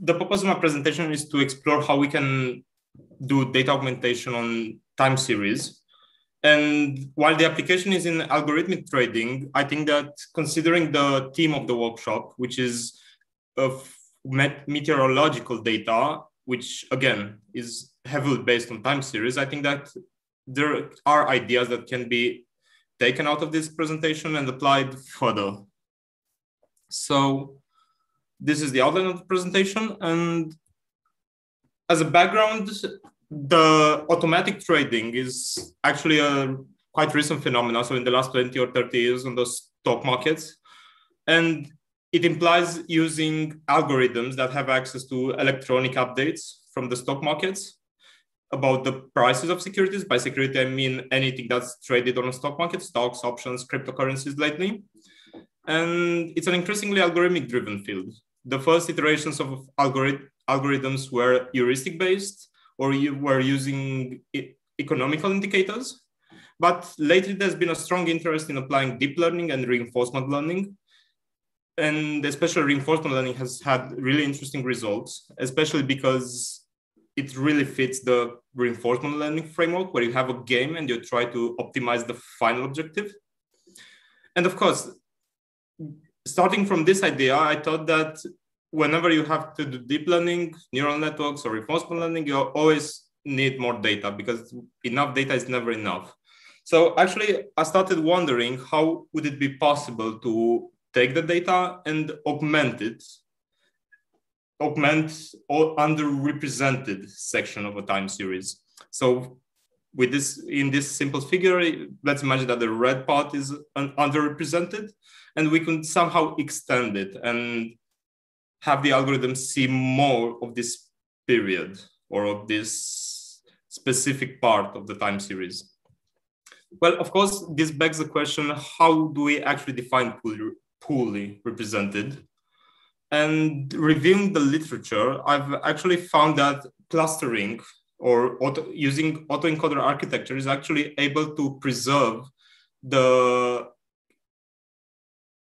the purpose of my presentation is to explore how we can do data augmentation on time series. And while the application is in algorithmic trading, I think that considering the theme of the workshop, which is of meteorological data, which again is heavily based on time series, I think that there are ideas that can be taken out of this presentation and applied further. So this is the outline of the presentation. And as a background, the automatic trading is actually a quite recent phenomenon. So in the last 20 or 30 years on the stock markets. And it implies using algorithms that have access to electronic updates from the stock markets about the prices of securities. By security, I mean anything that's traded on a stock market, stocks, options, cryptocurrencies lately. And it's an increasingly algorithmic driven field. The first iterations of algorithms were heuristic based, or you were using economical indicators. But lately, there's been a strong interest in applying deep learning and reinforcement learning. And especially reinforcement learning has had really interesting results, especially because it really fits the reinforcement learning framework where you have a game and you try to optimize the final objective. And of course, starting from this idea, I thought that whenever you have to do deep learning, neural networks, or reinforcement learning, you always need more data because enough data is never enough. So actually, I started wondering how would it be possible to take the data and augment all underrepresented section of a time series. So with this, in this simple figure, let's imagine that the red part is underrepresented, and we can somehow extend it and have the algorithm see more of this period or of this specific part of the time series. Well, of course, this begs the question, how do we actually define poorly represented? And reviewing the literature, I've actually found that clustering or using autoencoder architecture is actually able to preserve the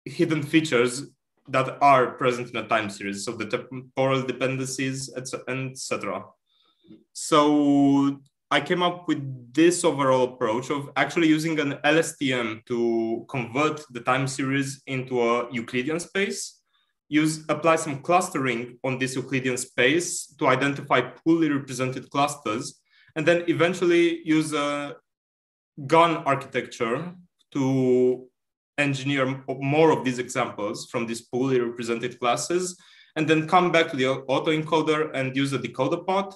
hidden features that are present in a time series, so the temporal dependencies, etc. So I came up with this overall approach of actually using an LSTM to convert the time series into a Euclidean space, apply some clustering on this Euclidean space to identify poorly represented clusters, and then eventually use a GAN architecture to engineer more of these examples from these poorly represented classes, and then come back to the autoencoder and use a decoder part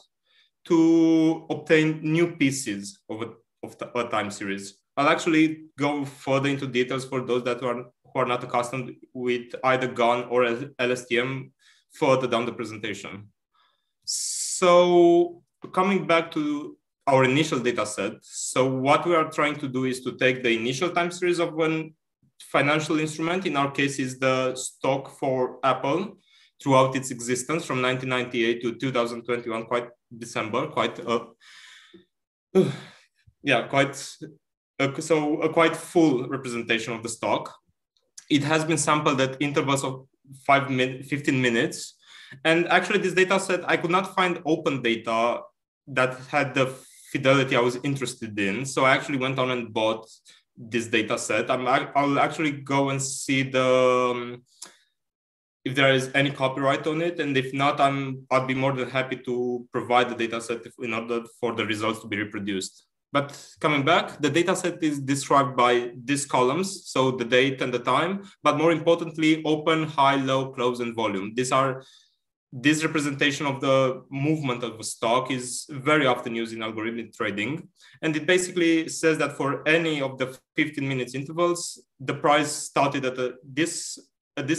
to obtain new pieces of a time series. I'll actually go further into details for those that who are not accustomed with either GAN or LSTM further down the presentation. So coming back to our initial data set. So what we are trying to do is to take the initial time series of one financial instrument, in our case is the stock for Apple, throughout its existence from 1998 to 2021, so a quite full representation of the stock. It has been sampled at intervals of 15 minutes. And actually this data set, I could not find open data that had the fidelity I was interested in. So I actually went on and bought this data set. I'll actually go and see if there is any copyright on it. And if not, I'd be more than happy to provide the data set in order for the results to be reproduced. But coming back, the data set is described by these columns, so the date and the time, but more importantly, open, high, low, close, and volume. This representation of the movement of a stock is very often used in algorithmic trading. And it basically says that for any of the 15 minutes intervals, the price started at this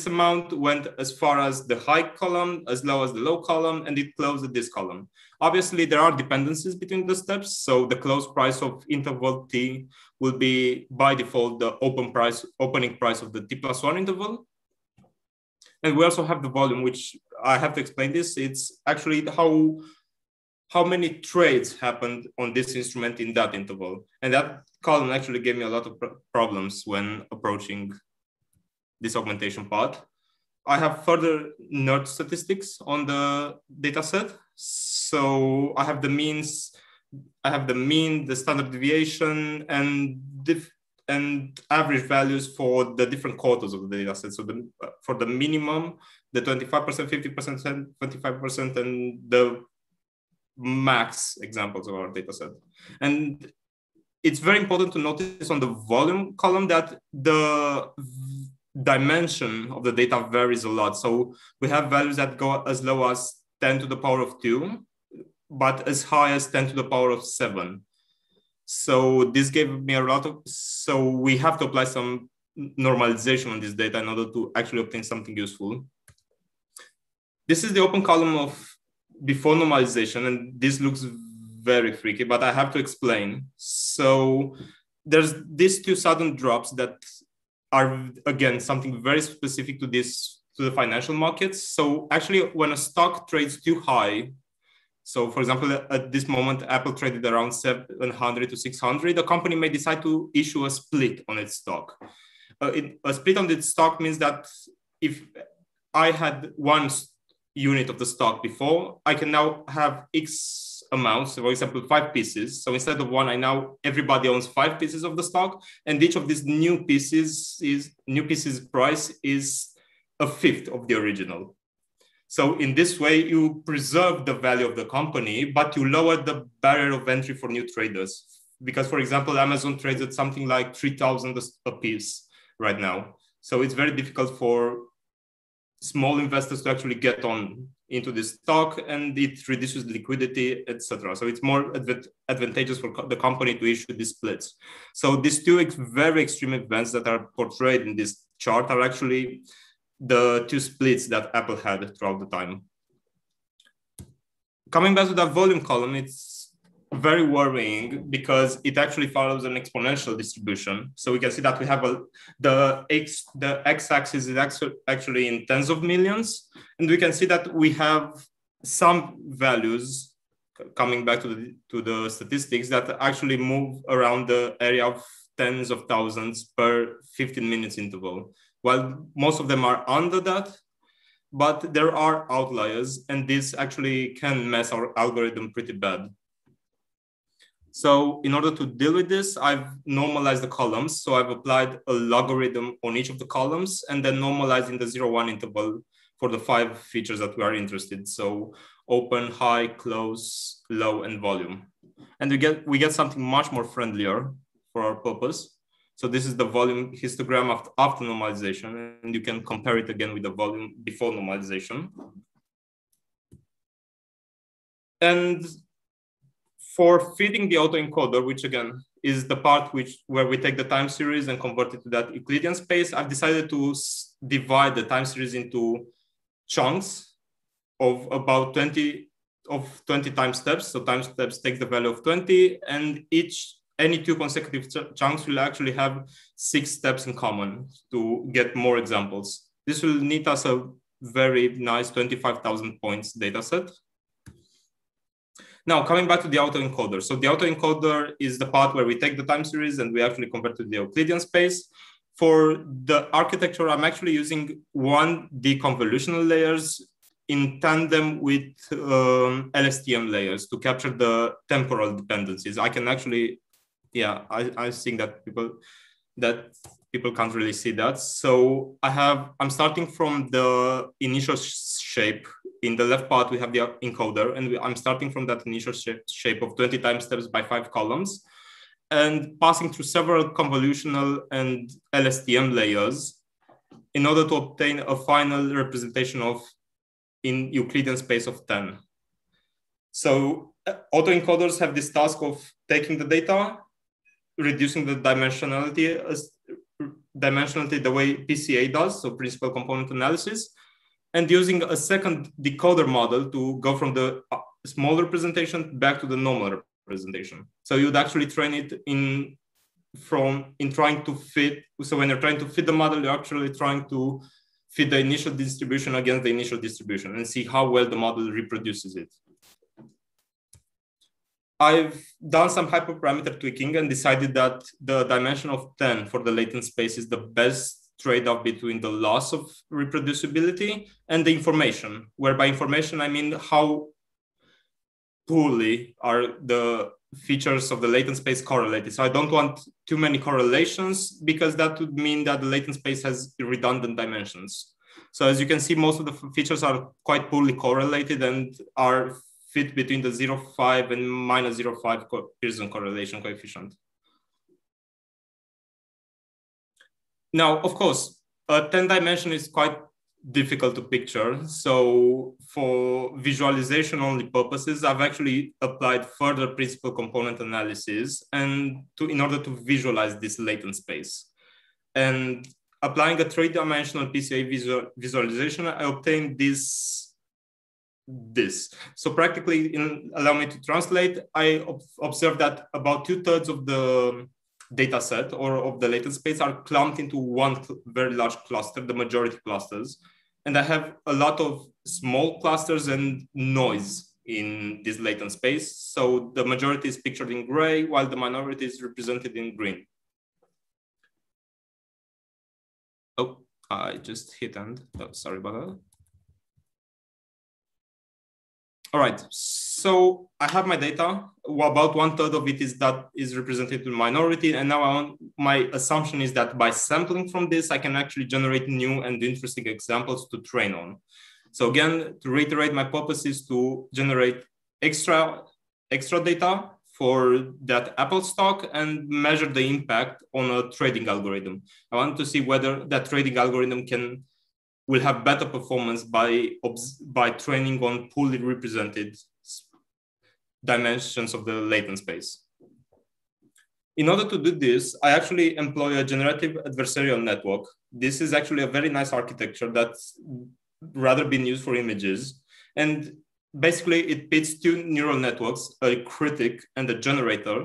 amount, went as far as the high column, as low as the low column, and it closed at this column. Obviously, there are dependencies between the steps. So the close price of interval T will be by default the opening price of the T+1 interval. And we also have the volume, which I have to explain this. It's actually how many trades happened on this instrument in that interval. And that column actually gave me a lot of problems when approaching this augmentation part. I have further nerd statistics on the data set. So I have the means, I have the mean, the standard deviation, and average values for the different quarters of the data set. So for the minimum, the 25%, 50%, 25%, and the max examples of our data set. And it's very important to notice on the volume column that the dimension of the data varies a lot. So we have values that go as low as 10 to the power of 2, but as high as 10 to the power of 7. So this gave me a lot of, so we have to apply some normalization on this data in order to actually obtain something useful. This is the open column of before normalization, and this looks very freaky, but I have to explain. So there's these two sudden drops that are, again, something very specific to the financial markets. So actually, when a stock trades too high, so for example, at this moment, Apple traded around 700 to 600, the company may decide to issue a split on its stock. A split on its stock means that if I had one unit of the stock before, I can now have X amounts, so for example, 5 pieces. So instead of one, everybody owns 5 pieces of the stock, and each of these new pieces price is a fifth of the original. So in this way, you preserve the value of the company, but you lower the barrier of entry for new traders. Because, for example, Amazon trades at something like 3,000 a piece right now. So it's very difficult for small investors to actually get on into this stock, and it reduces liquidity, etc. So it's more advantageous for the company to issue these splits. So these two very extreme events that are portrayed in this chart are actually the two splits that Apple had throughout the time. Coming back to that volume column, it's very worrying because it actually follows an exponential distribution. So we can see that we have the x-axis is actually in tens of millions, and we can see that we have some values coming back to the statistics that actually move around the area of tens of thousands per 15 minutes interval, while most of them are under that. But there are outliers, and this actually can mess our algorithm pretty bad. So in order to deal with this, I've normalized the columns. So I've applied a logarithm on each of the columns and then normalized in the 0-1 interval for the 5 features that we are interested. So open, high, close, low, and volume. And we get something much more friendlier for our purpose. So this is the volume histogram after normalization, and you can compare it again with the volume before normalization. And for feeding the autoencoder, which again is the part where we take the time series and convert it to that Euclidean space, I've decided to divide the time series into chunks of about 20 time steps. So time steps takes the value of 20, and any 2 consecutive chunks will actually have 6 steps in common to get more examples. This will need us a very nice 25,000 points data set. Now, coming back to the autoencoder. So the autoencoder is the part where we take the time series and we actually convert to the Euclidean space. For the architecture, I'm actually using 1D convolutional layers in tandem with LSTM layers to capture the temporal dependencies. I can actually, I think that people can't really see that. So I'm starting from the initial shape. In the left part, we have the encoder, and I'm starting from that initial shape of 20 time steps by 5 columns, and passing through several convolutional and LSTM layers in order to obtain a final representation in Euclidean space of 10. So autoencoders have this task of taking the data, reducing the dimensionality the way PCA does, so principal component analysis, and using a second decoder model to go from the small representation back to the normal representation. So you'd actually train it trying to fit. So when you're trying to fit the model, you're actually trying to fit the initial distribution against the initial distribution and see how well the model reproduces it. I've done some hyperparameter tweaking and decided that the dimension of 10 for the latent space is the best trade-off between the loss of reproducibility and the information, where by information, I mean how poorly are the features of the latent space correlated. So I don't want too many correlations because that would mean that the latent space has redundant dimensions. So as you can see, most of the features are quite poorly correlated and are fit between the 0.5 and minus 0.5 Pearson correlation coefficient. Now, of course, a 10 dimension is quite difficult to picture. So for visualization only purposes, I've actually applied further principal component analysis and in order to visualize this latent space. And applying a three-dimensional PCA visualization, I obtained this. So practically, allow me to translate, I observed that about 2/3 of the data set or of the latent space are clumped into one very large cluster, the majority clusters. And I have a lot of small clusters and noise in this latent space. So the majority is pictured in gray, while the minority is represented in green. Oh, I just hit end. Oh, sorry about that. All right, so I have my data. About 1/3 of it is represented in minority. And now my assumption is that by sampling from this, I can actually generate new and interesting examples to train on. So again, to reiterate, my purpose is to generate extra data for that Apple stock and measure the impact on a trading algorithm. I want to see whether that trading algorithm will have better performance by training on poorly represented dimensions of the latent space. In order to do this, I actually employ a generative adversarial network. This is actually a very nice architecture that's rather been used for images. And basically it pits two neural networks, a critic and a generator,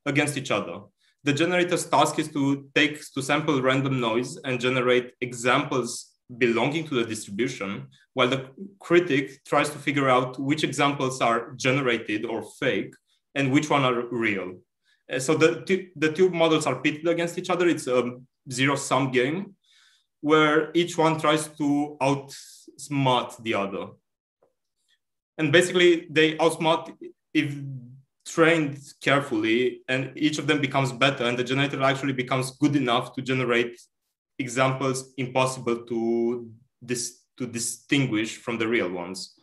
against each other. The generator's task is to sample random noise and generate examples belonging to the distribution, while the critic tries to figure out which examples are generated or fake and which one are real. So the two models are pitted against each other. It's a zero-sum game where each one tries to outsmart the other. And basically they outsmart if trained carefully, and each of them becomes better, and the generator actually becomes good enough to generate examples impossible to distinguish from the real ones.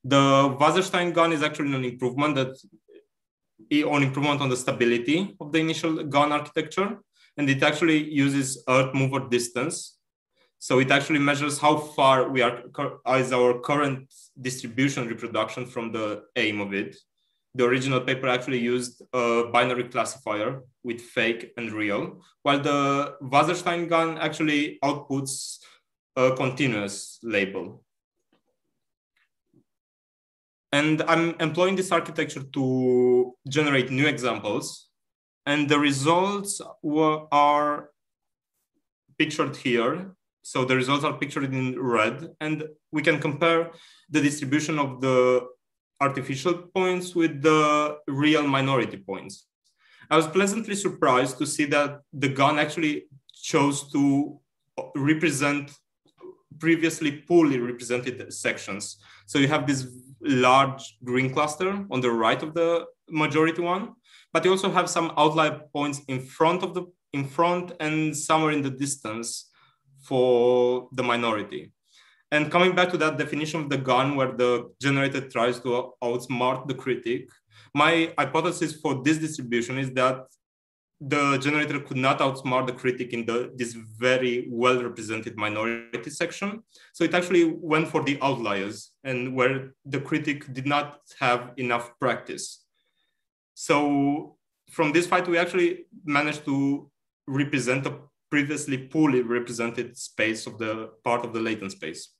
The Wasserstein gun is actually an improvement on the stability of the initial gun architecture, and it actually uses Earth mover distance. So it actually measures how far is our current distribution reproduction from the aim of it. The original paper actually used a binary classifier with fake and real, while the Wasserstein gun actually outputs a continuous label. And I'm employing this architecture to generate new examples. And the results are pictured here. So the results are pictured in red, and we can compare the distribution of the artificial points with the real minority points. I was pleasantly surprised to see that the gun actually chose to represent previously poorly represented sections. So you have this large green cluster on the right of the majority one, but you also have some outlier points in front and somewhere in the distance for the minority. And coming back to that definition of the gun where the generator tries to outsmart the critic, my hypothesis for this distribution is that the generator could not outsmart the critic in this very well-represented minority section. So it actually went for the outliers and where the critic did not have enough practice. So from this fight, we actually managed to represent a previously poorly represented space of the part of the latent space.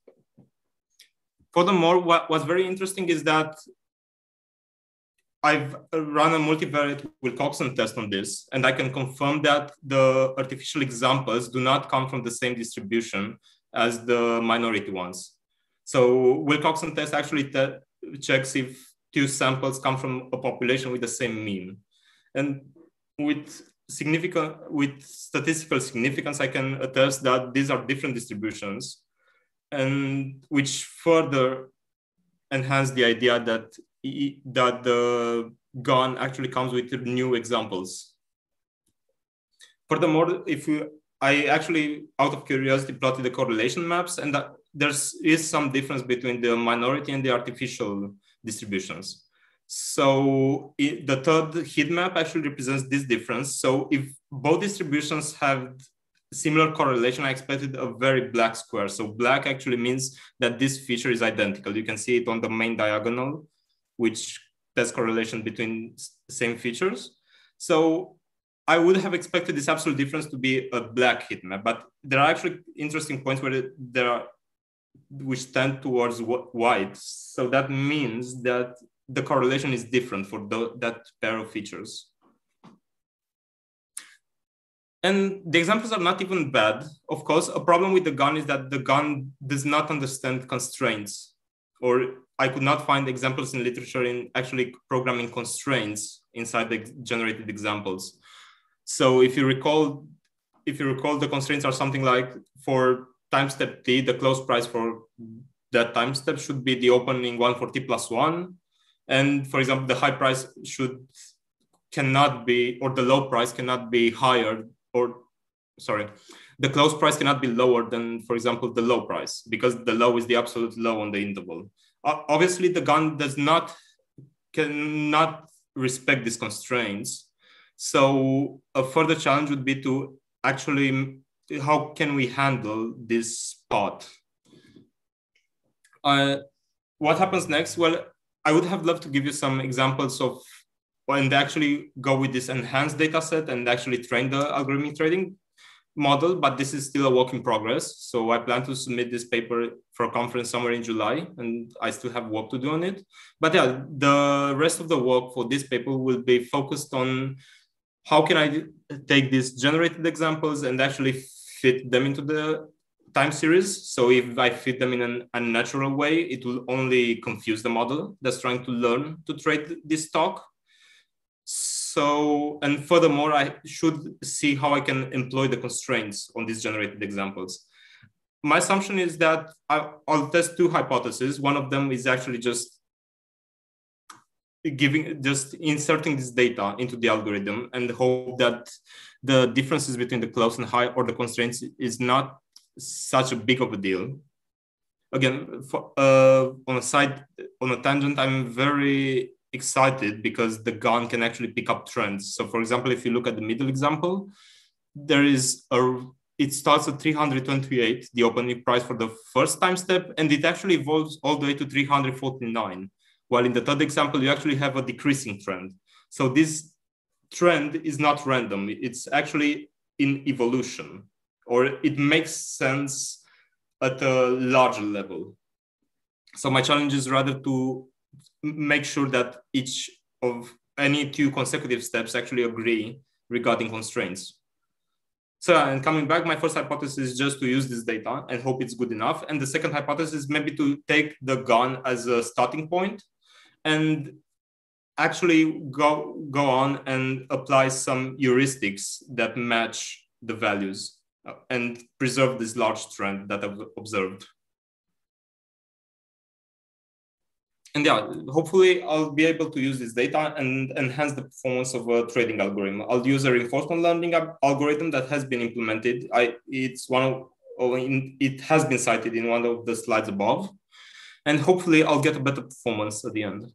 Furthermore, what's very interesting is that I've run a multivariate Wilcoxon test on this, and I can confirm that the artificial examples do not come from the same distribution as the minority ones. So Wilcoxon test actually checks if two samples come from a population with the same mean. And with statistical significance, I can attest that these are different distributions, and which further enhance the idea that the GAN actually comes with new examples. Furthermore, I actually, out of curiosity, plotted the correlation maps, and that there is some difference between the minority and the artificial distributions. So the third heat map actually represents this difference. So if both distributions have similar correlation, I expected a very black square. So black actually means that this feature is identical. You can see it on the main diagonal, which tests correlation between same features. So I would have expected this absolute difference to be a black heat map, but there are actually interesting points which tend towards white. So that means that the correlation is different for that pair of features. And the examples are not even bad. Of course, a problem with the GAN is that the GAN does not understand constraints, or I could not find examples in literature in actually programming constraints inside the generated examples. So if you recall, the constraints are something like, for time step t, the close price for that time step should be the opening one for t plus 1. And for example, the high price cannot be, or the low price cannot be higher, the close price cannot be lower than, for example, the low price, because the low is the absolute low on the interval. Obviously, the GAN cannot respect these constraints. So a further challenge would be to actually, how can we handle this part? What happens next? Well, I would have loved to give you some examples of, and actually go with this enhanced data set and actually train the algorithmic trading model, but this is still a work in progress. So I plan to submit this paper for a conference somewhere in July, and I still have work to do on it. But yeah, the rest of the work for this paper will be focused on how can I take these generated examples and actually fit them into the time series. So if I fit them in an unnatural way, it will only confuse the model that's trying to learn to trade this stock. So, and furthermore, I should see how I can employ the constraints on these generated examples. My assumption is that I'll test two hypotheses. One of them is actually just inserting this data into the algorithm and hope that the differences between the close and high or the constraints is not such a big of a deal. Again, on a tangent, I'm very excited because the GAN can actually pick up trends. So for example, if you look at the middle example, it starts at 328, the opening price for the first time step, and it actually evolves all the way to 349. While in the third example, you actually have a decreasing trend. So this trend is not random. It's actually in evolution, or it makes sense at a larger level. So my challenge is rather to make sure that each of any two consecutive steps actually agree regarding constraints. So, and coming back, my first hypothesis is just to use this data and hope it's good enough. And the second hypothesis maybe to take the GAN as a starting point and actually go on and apply some heuristics that match the values and preserve this large trend that I've observed. And yeah, hopefully I'll be able to use this data and enhance the performance of a trading algorithm. I'll use a reinforcement learning algorithm that has been implemented. It has been cited in one of the slides above. And hopefully I'll get a better performance at the end.